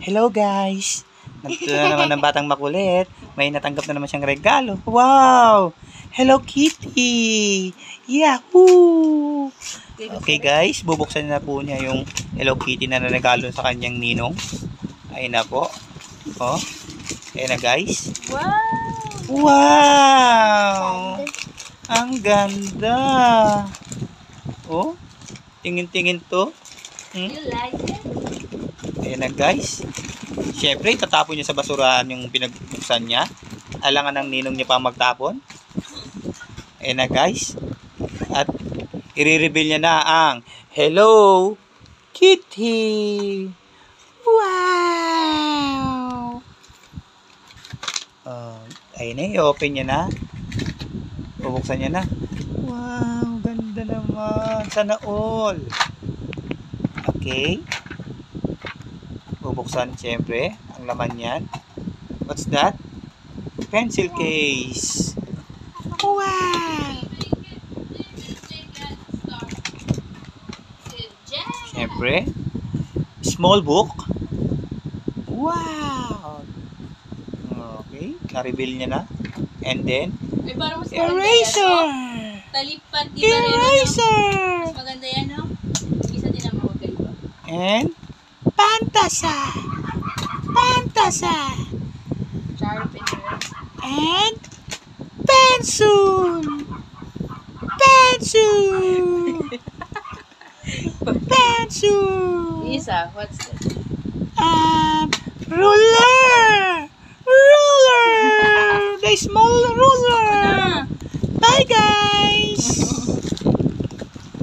Hello guys! Nandito na naman ng batang makulit. May natanggap na naman siyang regalo. Wow! Hello Kitty! Yahoo! Okay guys, bubuksan na po niya yung Hello Kitty na regalo sa kanyang ninong. Ayun na po. Oh. Ayun na guys. Wow! Wow! Ang ganda! Oh, tingin-tingin to. You like it? Ayan na guys. Siyempre, tatapon niya sa basurahan yung pinagbuksan niya. Alangan ng ninong niya pa magtapon. Ayan na guys. At i-reveal niya na ang Hello Kitty. Wow! Ayun na, i-open niya na. Bubuksan niya na. Wow, ganda naman. Sana all. Okay. Bubuksan siyempre ang laman niyan. What's that? Pencil case. Wow! Siyempre, small book. Wow! Okay, na-reveal niya na. And then, eraser! Talipan, di ba rin, Eraser! Mas maganda yan, no? Isa din ang magkaiba. And Pantasa. Pantasa. Sharpen. And pencil. Pencil. Pencil. Isa, what's that? Ruler. Ruler. The small ruler. Bye guys.